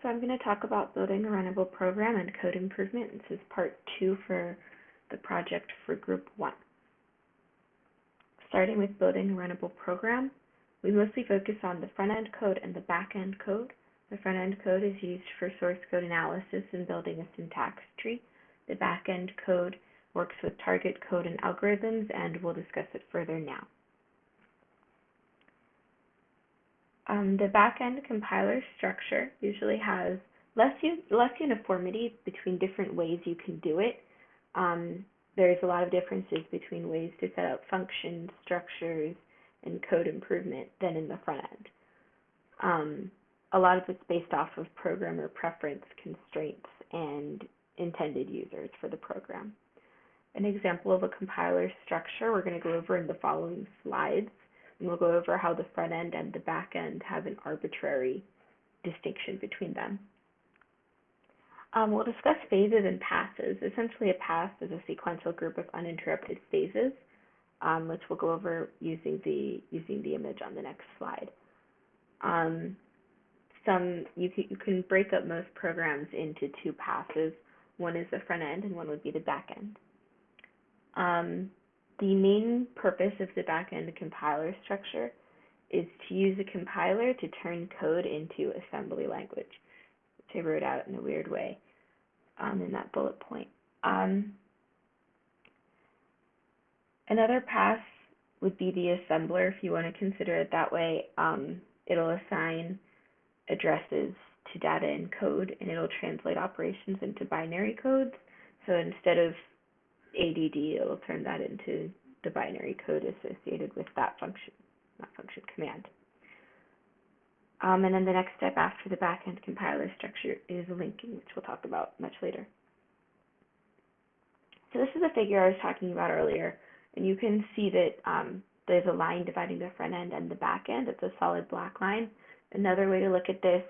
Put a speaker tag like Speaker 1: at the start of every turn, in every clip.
Speaker 1: So I'm going to talk about building a runnable program and code improvement. This is part 2 for the project for group 1. Starting with building a runnable program, we mostly focus on the front-end code and the back-end code. The front-end code is used for source code analysis and building a syntax tree. The back-end code works with target code and algorithms, and we'll discuss it further now. The back-end compiler structure usually has less uniformity between different ways you can do it. There's a lot of differences between ways to set up functions, structures, and code improvement than in the front end. A lot of it's based off of programmer preference, constraints, and intended users for the program. An example of a compiler structure we're going to go over in the following slides. And we'll go over how the front end and the back end have an arbitrary distinction between them. We'll discuss phases and passes. Essentially, a pass is a sequential group of uninterrupted phases, which we'll go over using the image on the next slide. You can break up most programs into two passes. One is the front end, and one would be the back end. The main purpose of the back-end compiler structure is to use a compiler to turn code into assembly language, which I wrote out in a weird way in that bullet point. Another pass would be the assembler, if you want to consider it that way. It'll assign addresses to data in code, and it'll translate operations into binary codes. So instead of ADD, it'll turn that into the binary code associated with that command. And then the next step after the backend compiler structure is linking, which we'll talk about much later. So this is a figure I was talking about earlier, and you can see that there's a line dividing the front end and the back end. It's a solid black line. Another way to look at this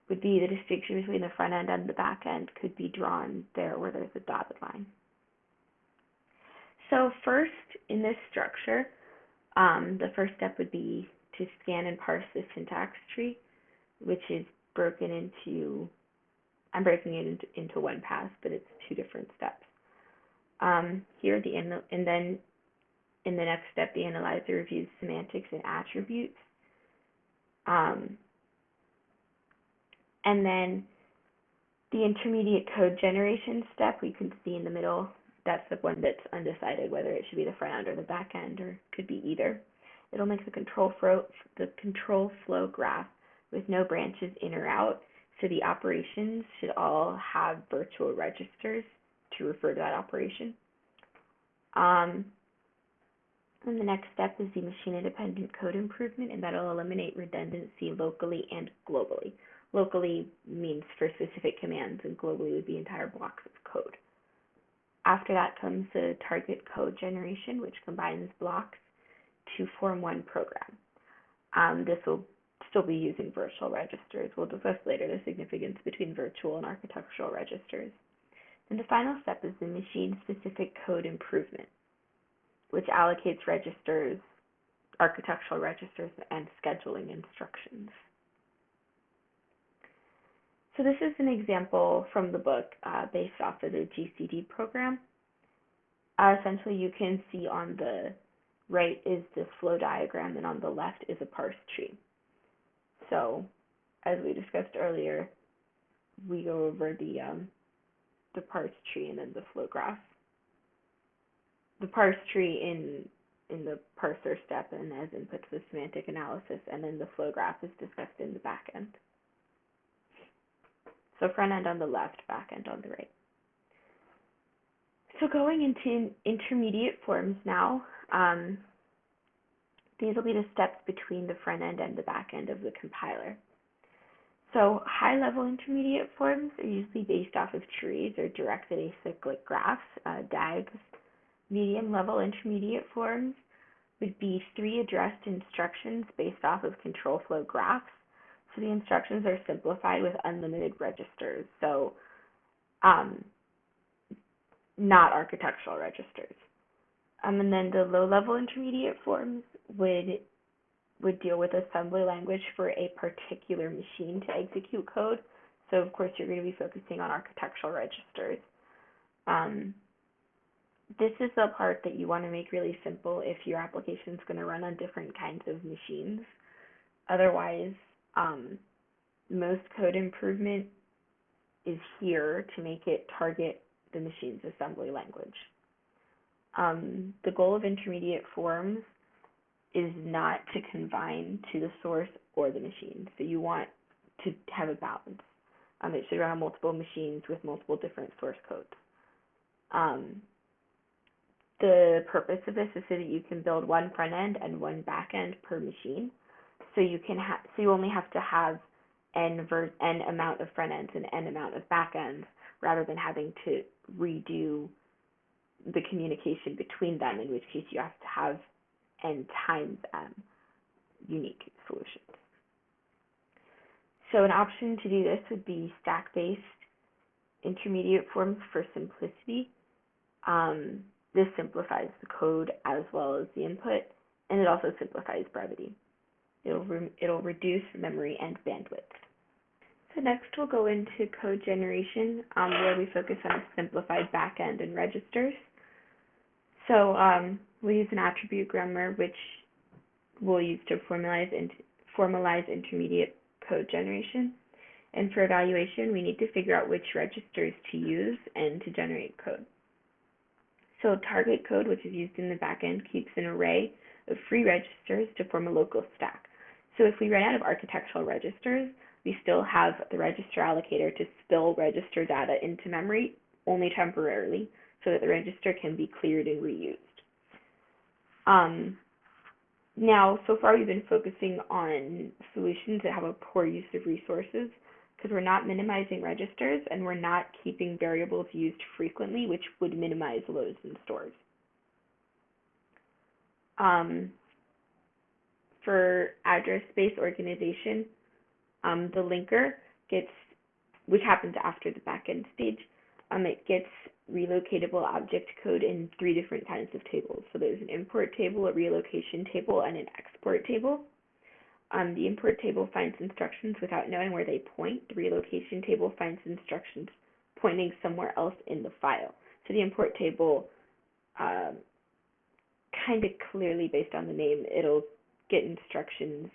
Speaker 1: would be the distinction between the front end and the back end could be drawn there where there's a dotted line. So first, in this structure, the first step would be to scan and parse the syntax tree, which is broken into, I'm breaking it into one pass, but it's two different steps. Here at the end, and then in the next step, the analyzer reviews semantics and attributes. And then the intermediate code generation step, we can see in the middle. That's the one that's undecided whether it should be the front end or the back end, or could be either. It'll make the control flow graph with no branches in or out, so the operations should all have virtual registers to refer to that operation. And the next step is the machine-independent code improvement, and that'll eliminate redundancy locally and globally. Locally means for specific commands, and globally would be entire blocks of code. After that comes the target code generation, which combines blocks to form one program. This will still be using virtual registers. We'll discuss later the significance between virtual and architectural registers. And the final step is the machine-specific code improvement, which allocates registers, architectural registers, and scheduling instructions. So this is an example from the book based off of the GCD program. Essentially, you can see on the right is the flow diagram, and on the left is a parse tree. So, as we discussed earlier, we go over the parse tree and then the flow graph. The parse tree in the parser step and as inputs the semantic analysis, and then the flow graph is discussed in the back end. So front end on the left, back end on the right. So going into intermediate forms now, these will be the steps between the front end and the back end of the compiler. So high-level intermediate forms are usually based off of trees or directed acyclic graphs, DAGs. Medium-level intermediate forms would be 3 addressed instructions based off of control flow graphs. So the instructions are simplified with unlimited registers, so not architectural registers. And then the low-level intermediate forms would deal with assembly language for a particular machine to execute code. So of course you're going to be focusing on architectural registers. This is the part that you want to make really simple if your application is going to run on different kinds of machines. Otherwise, most code improvement is here to make it target the machine's assembly language. The goal of intermediate forms is not to confine to the source or the machine. So you want to have a balance. It should run on multiple machines with multiple different source codes. The purpose of this is so that you can build one front end and one back end per machine. So you only have to have n amount of front ends and n amount of back ends, rather than having to redo the communication between them, in which case you have to have n times m unique solutions. So an option to do this would be stack-based intermediate forms for simplicity. This simplifies the code as well as the input, and it also simplifies brevity. It'll reduce memory and bandwidth. So next we'll go into code generation, where we focus on a simplified backend and registers. So we'll use an attribute grammar, which we'll use to formalize intermediate code generation. And for evaluation, we need to figure out which registers to use and to generate code. So target code, which is used in the backend, keeps an array of free registers to form a local stack. So if we run out of architectural registers, we still have the register allocator to spill register data into memory, only temporarily, so that the register can be cleared and reused. Now, so far we've been focusing on solutions that have a poor use of resources, because we're not minimizing registers and we're not keeping variables used frequently, which would minimize loads and stores. For address space organization, the linker which happens after the backend stage, it gets relocatable object code in 3 different kinds of tables. So there's an import table, a relocation table, and an export table. The import table finds instructions without knowing where they point. The relocation table finds instructions pointing somewhere else in the file. So the import table, kind of clearly based on the name, it'll get instructions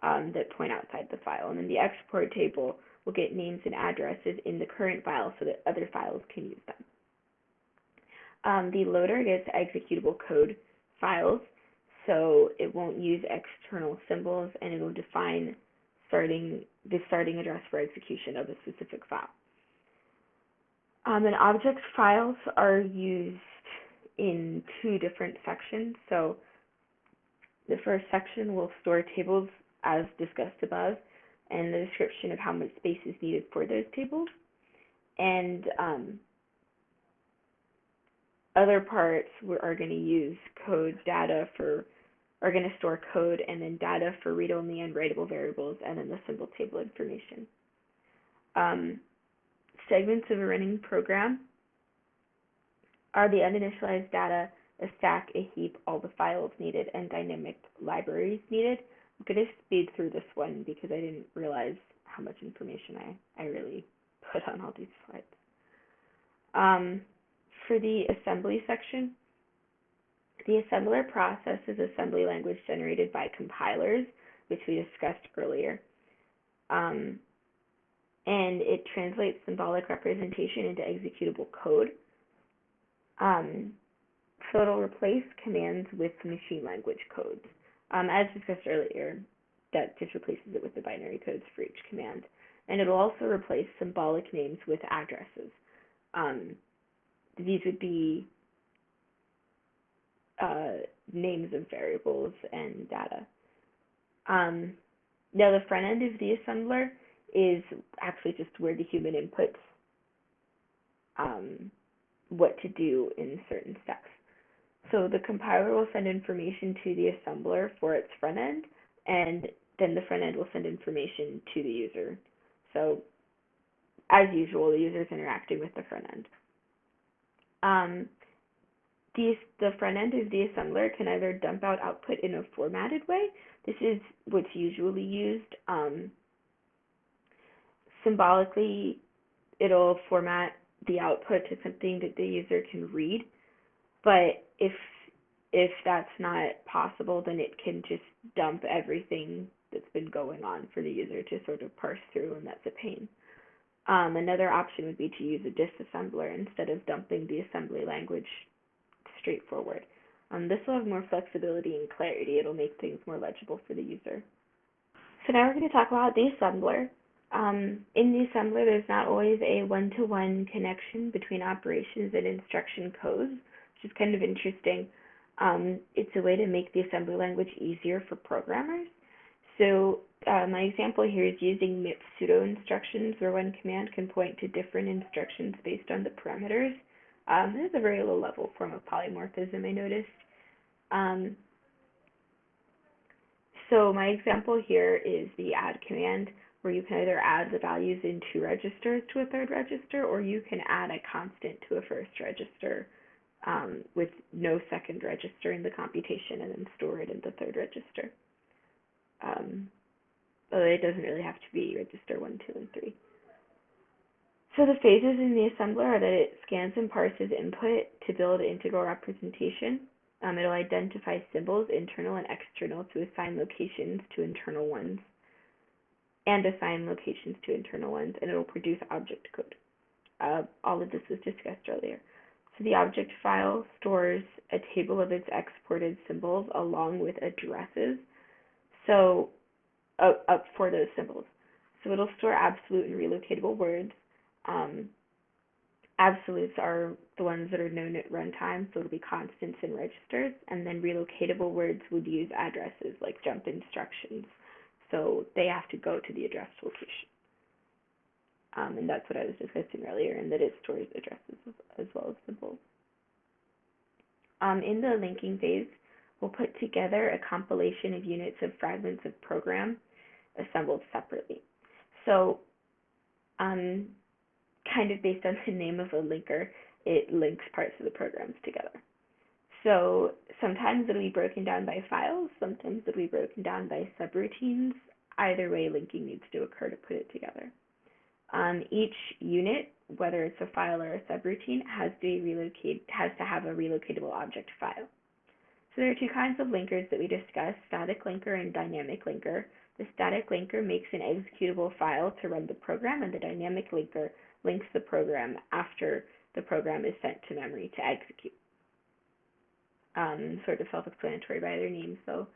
Speaker 1: that point outside the file. And then the export table will get names and addresses in the current file so that other files can use them. The loader gets executable code files, so it won't use external symbols, and it'll define the starting address for execution of a specific file. And object files are used in 2 different sections. So the first section will store tables as discussed above, and the description of how much space is needed for those tables. And other parts are going to use code data are going to store code and then data for read-only and writable variables, and then the symbol table information. Segments of a running program are the uninitialized data, a stack, a heap, all the files needed, and dynamic libraries needed. I'm going to speed through this one because I didn't realize how much information I really put on all these slides. For the assembly section, the assembler processes assembly language generated by compilers, which we discussed earlier. And it translates symbolic representation into executable code. So it'll replace commands with machine language codes. As discussed earlier, that just replaces it with the binary codes for each command. And it'll also replace symbolic names with addresses. These would be names of variables and data. Now the front end of the assembler is actually just where the human inputs what to do in certain steps. So the compiler will send information to the assembler for its front end, and then the front end will send information to the user. So as usual, the user is interacting with the front end. The front end of the assembler can either dump out output in a formatted way. This is what's usually used. symbolically, it'll format the output to something that the user can read. But if that's not possible, then it can just dump everything that's been going on for the user to sort of parse through, and that's a pain. Another option would be to use a disassembler instead of dumping the assembly language straightforward. This will have more flexibility and clarity. It'll make things more legible for the user. So now we're going to talk about the assembler. In the assembler, there's not always a one-to-one connection between operations and instruction codes, which is kind of interesting. It's a way to make the assembly language easier for programmers. So my example here is using MIP pseudo instructions, where one command can point to different instructions based on the parameters. This is a very low-level form of polymorphism, I noticed. So my example here is the add command, where you can either add the values in 2 registers to a 3rd register, or you can add a constant to a 1st register with no 2nd register in the computation, and then store it in the 3rd register. But it doesn't really have to be register 1, 2, and 3. So the phases in the assembler are that it scans and parses input to build integral representation. It'll identify symbols, internal and external, to assign locations to internal ones, and assign locations to internal ones, and it'll produce object code. All of this was discussed earlier. So the object file stores a table of its exported symbols along with addresses, so up for those symbols. So it'll store absolute and relocatable words. Absolutes are the ones that are known at runtime, so it'll be constants and registers, and then relocatable words would use addresses like jump instructions, so they have to go to the address location. And that's what I was discussing earlier, and that it stores addresses as well as symbols. In the linking phase, we'll put together a compilation of units of fragments of program assembled separately. So kind of based on the name of a linker, it links parts of the programs together. So sometimes it'll be broken down by files, sometimes it'll be broken down by subroutines. Either way, linking needs to occur to put it together. Each unit, whether it's a file or a subroutine, has to have a relocatable object file. So there are 2 kinds of linkers that we discussed, static linker and dynamic linker. The static linker makes an executable file to run the program, and the dynamic linker links the program after the program is sent to memory to execute. Sort of self-explanatory by their names, though.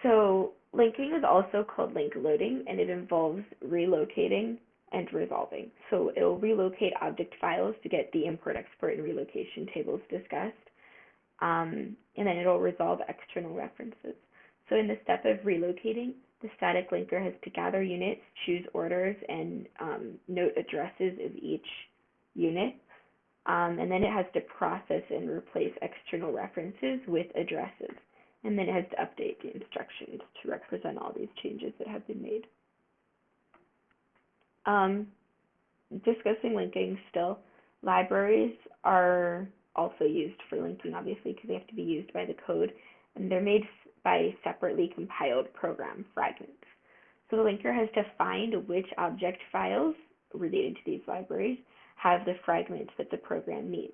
Speaker 1: So linking is also called link loading, and it involves relocating and resolving. So it'll relocate object files to get the import, export, and relocation tables discussed, and then it'll resolve external references. So in the step of relocating, the static linker has to gather units, choose orders, and note addresses of each unit. And then it has to process and replace external references with addresses. And then it has to update the instructions to represent all these changes that have been made. Discussing linking still, libraries are also used for linking, obviously, because they have to be used by the code, and they're made by separately compiled program fragments. So the linker has to find which object files related to these libraries have the fragments that the program needs.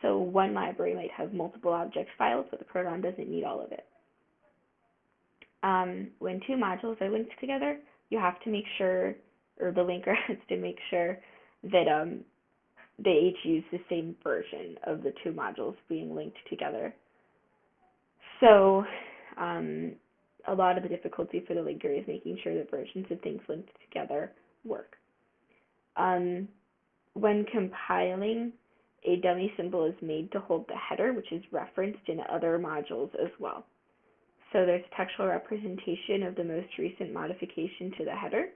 Speaker 1: So one library might have multiple object files, but the program doesn't need all of it. When 2 modules are linked together, you have to make sure, or the linker has to make sure that they each use the same version of the 2 modules being linked together. So a lot of the difficulty for the linker is making sure that versions of things linked together work. When compiling, a dummy symbol is made to hold the header, which is referenced in other modules as well. So there's textual representation of the most recent modification to the header.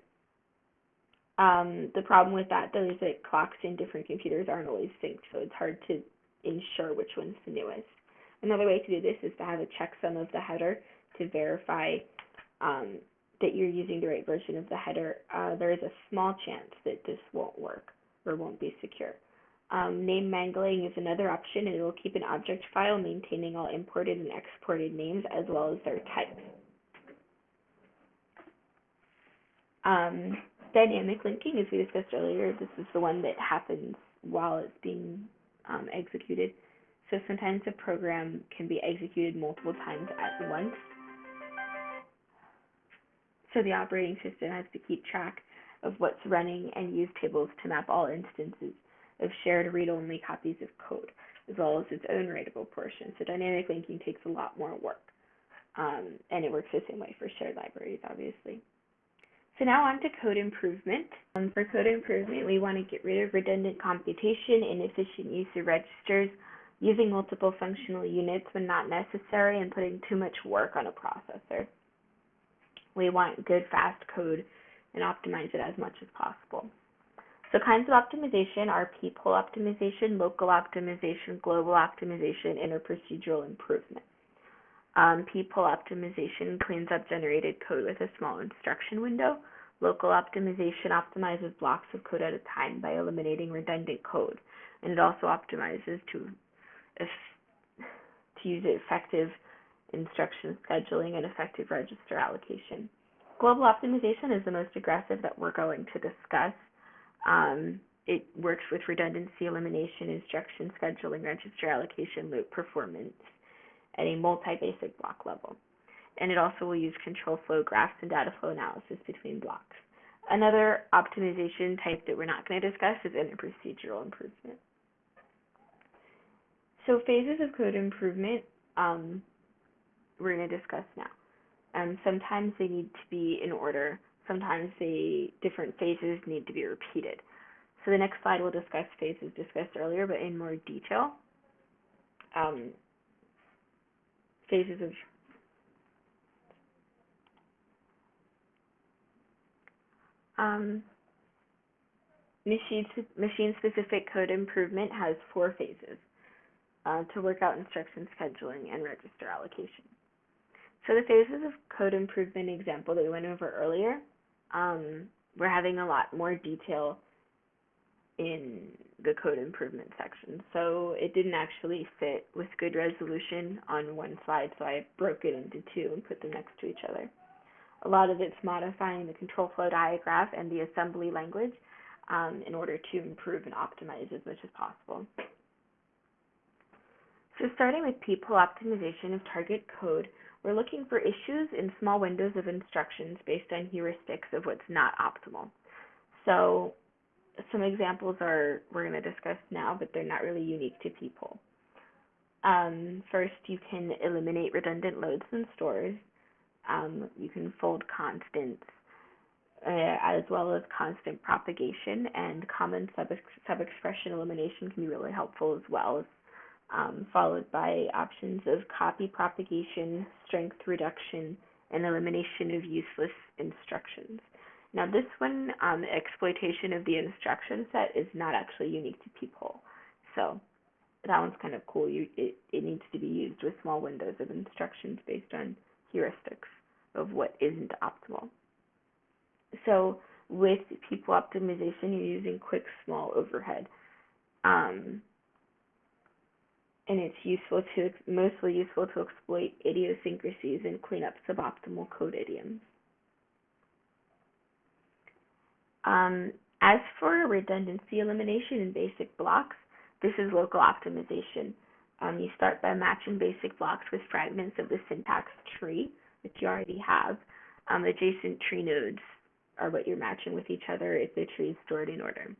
Speaker 1: The problem with that, though, is that clocks in different computers aren't always synced, so it's hard to ensure which one's the newest. Another way to do this is to have a checksum of the header to verify that you're using the right version of the header. There is a small chance that this won't work or won't be secure. Name mangling is another option, and it will keep an object file maintaining all imported and exported names as well as their types. Dynamic linking, as we discussed earlier, this is the one that happens while it's being executed. So sometimes a program can be executed multiple times at once. So the operating system has to keep track of what's running and use tables to map all instances of shared read-only copies of code, as well as its own writable portion. So dynamic linking takes a lot more work, and it works the same way for shared libraries, obviously. So now on to code improvement. For code improvement, we want to get rid of redundant computation, inefficient use of registers, using multiple functional units when not necessary, and putting too much work on a processor. We want good, fast code and optimize it as much as possible. So kinds of optimization are people optimization, local optimization, global optimization, interprocedural improvement. People optimization cleans up generated code with a small instruction window. Local optimization optimizes blocks of code at a time by eliminating redundant code, and it also optimizes to use effective instruction scheduling and effective register allocation. Global optimization is the most aggressive that we're going to discuss. It works with redundancy elimination, instruction scheduling, register allocation, loop performance at a multi-basic block level. And it also will use control flow graphs and data flow analysis between blocks. Another optimization type that we're not going to discuss is interprocedural improvement. So phases of code improvement we're going to discuss now. Sometimes they need to be in order. Sometimes different phases need to be repeated. So the next slide will discuss phases discussed earlier, but in more detail. Phases of machine-specific code improvement has 4 phases to work out instruction scheduling and register allocation. So the phases of code improvement example that we went over earlier, we're having a lot more detail in the code improvement section. So it didn't actually fit with good resolution on one slide, so I broke it into 2 and put them next to each other. A lot of it's modifying the control flow diagram and the assembly language in order to improve and optimize as much as possible. So starting with people optimization of target code, we're looking for issues in small windows of instructions based on heuristics of what's not optimal. So some examples we're going to discuss now, but they're not really unique to people. First, you can eliminate redundant loads and stores. You can fold constants, as well as constant propagation, and common sub-expression elimination can be really helpful as well, followed by options of copy propagation, strength reduction, and elimination of useless instructions. Now this one, exploitation of the instruction set, is not actually unique to peephole, so that one's kind of cool. It needs to be used with small windows of instructions based on heuristics of what isn't optimal. So with people optimization, you're using quick, small overhead. And it's mostly useful to exploit idiosyncrasies and clean up suboptimal code idioms. As for redundancy elimination in basic blocks, this is local optimization. You start by matching basic blocks with fragments of the syntax tree that you already have. Adjacent tree nodes are what you're matching with each other if the tree is stored in order.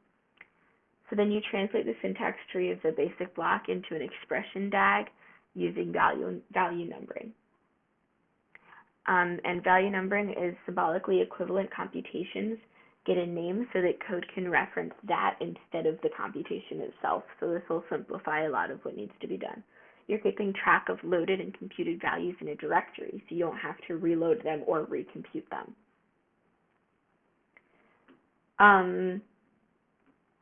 Speaker 1: So then you translate the syntax tree of the basic block into an expression DAG using value numbering. And value numbering is symbolically equivalent computations get a name so that code can reference that instead of the computation itself. So this will simplify a lot of what needs to be done. You're keeping track of loaded and computed values in a directory, so you don't have to reload them or recompute them.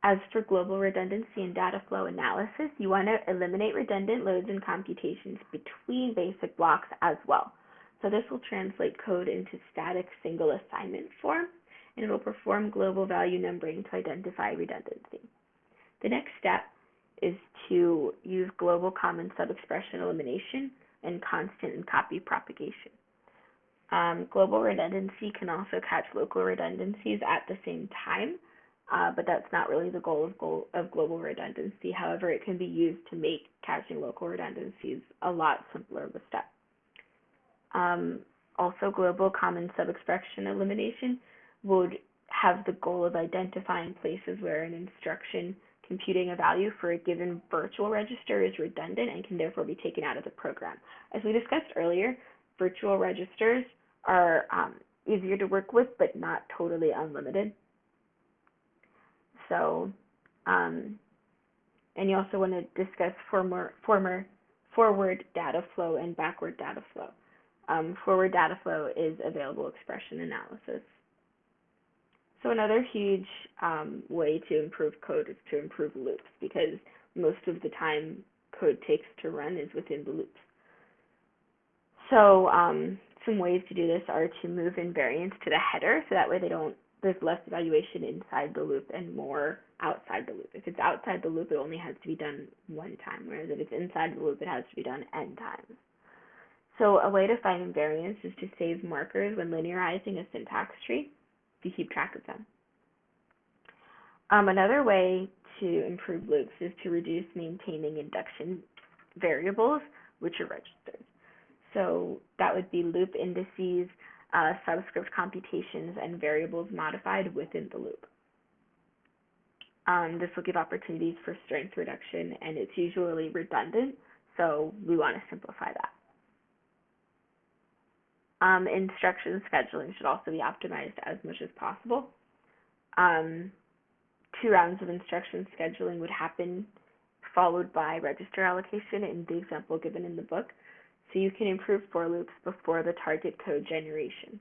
Speaker 1: As for global redundancy and data flow analysis, you want to eliminate redundant loads and computations between basic blocks as well. So this will translate code into static single assignment form, and it will perform global value numbering to identify redundancy. The next step is to use global common sub-expression elimination and constant and copy propagation. Global redundancy can also catch local redundancies at the same time, but that's not really the goal of global redundancy. However, it can be used to make catching local redundancies a lot simpler of a step. Also, global common subexpression elimination would have the goal of identifying places where an instruction computing a value for a given virtual register is redundant and can therefore be taken out of the program. As we discussed earlier, virtual registers are easier to work with, but not totally unlimited. So, and you also want to discuss forward data flow and backward data flow. Forward data flow is available expression analysis. So another huge way to improve code is to improve loops, because most of the time code takes to run is within the loops. So some ways to do this are to move invariants to the header, so that way there's less evaluation inside the loop and more outside the loop. If it's outside the loop, it only has to be done one time, whereas if it's inside the loop, it has to be done n times. So a way to find invariants is to save markers when linearizing a syntax tree to keep track of them. Another way to improve loops is to reduce maintaining induction variables, which are registers. So that would be loop indices, subscript computations, and variables modified within the loop. This will give opportunities for strength reduction, and it's usually redundant, so we want to simplify that. Instruction scheduling should also be optimized as much as possible. 2 rounds of instruction scheduling would happen, followed by register allocation in the example given in the book. So you can improve for loops before the target code generation.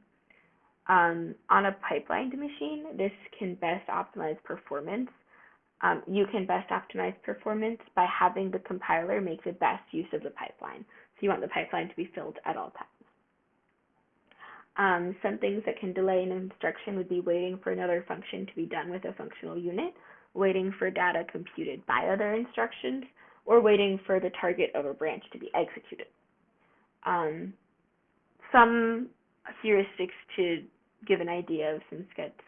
Speaker 1: On a pipelined machine, this can best optimize performance. You can best optimize performance by having the compiler make the best use of the pipeline. So you want the pipeline to be filled at all times. Some things that can delay an instruction would be waiting for another function to be done with a functional unit, waiting for data computed by other instructions, or waiting for the target of a branch to be executed. Some heuristics to give an idea of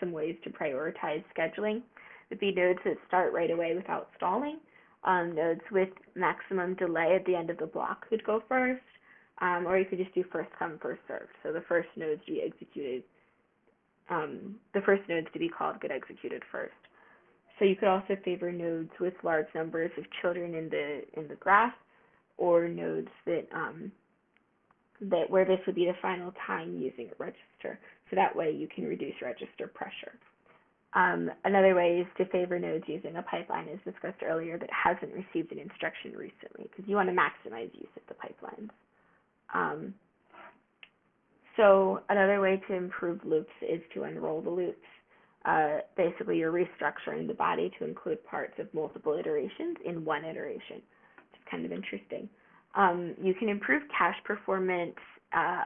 Speaker 1: some ways to prioritize scheduling would be nodes that start right away without stalling. Nodes with maximum delay at the end of the block could go first. Or you could just do first come, first served. So the first nodes to be executed, the first nodes to be called get executed first. So you could also favor nodes with large numbers of children in the graph, or nodes that where this would be the final time using a register. So that way you can reduce register pressure. Another way is to favor nodes using a pipeline, as discussed earlier, that hasn't received an instruction recently, because you want to maximize use of the pipelines. So another way to improve loops is to unroll the loops. Basically, you're restructuring the body to include parts of multiple iterations in one iteration, which is kind of interesting. You can improve cache performance,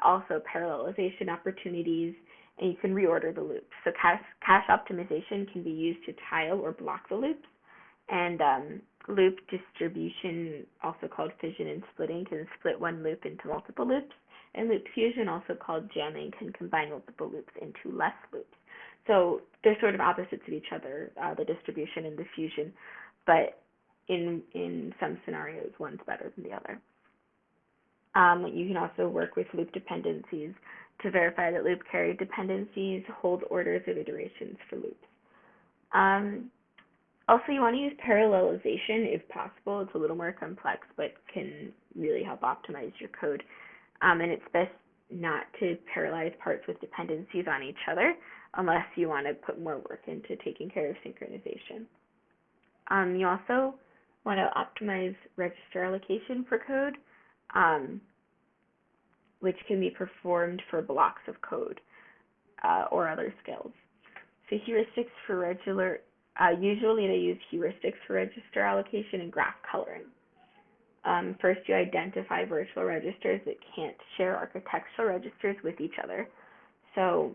Speaker 1: also parallelization opportunities, and you can reorder the loops. So cache optimization can be used to tile or block the loops, and loop distribution, also called fission and splitting, can split one loop into multiple loops, and loop fusion, also called jamming, can combine multiple loops into less loops. So they're sort of opposites of each other, the distribution and the fusion, but in some scenarios, one's better than the other. You can also work with loop dependencies to verify that loop carry dependencies hold orders of iterations for loops. Also, you want to use parallelization if possible. It's a little more complex, but can really help optimize your code. And it's best not to parallelize parts with dependencies on each other unless you want to put more work into taking care of synchronization. You also want to optimize register allocation for code, which can be performed for blocks of code or other skills. So heuristics for usually they use heuristics for register allocation and graph coloring. First, you identify virtual registers that can't share architectural registers with each other. So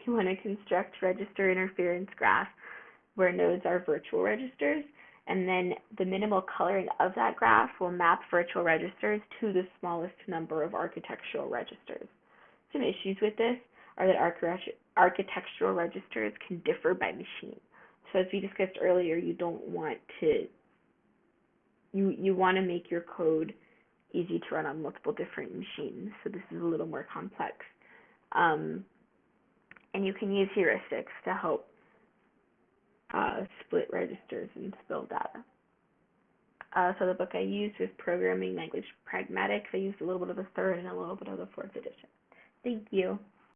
Speaker 1: you want to construct register interference graphs where nodes are virtual registers And then the minimal coloring of that graph will map virtual registers to the smallest number of architectural registers. Some issues with this are that architectural registers can differ by machine. So as we discussed earlier, you don't want to, you want to make your code easy to run on multiple different machines. So this is a little more complex. And you can use heuristics to help split registers and spill data. So the book I used was Programming Language Pragmatics. I used a little bit of the third and a little bit of the fourth edition. Thank you.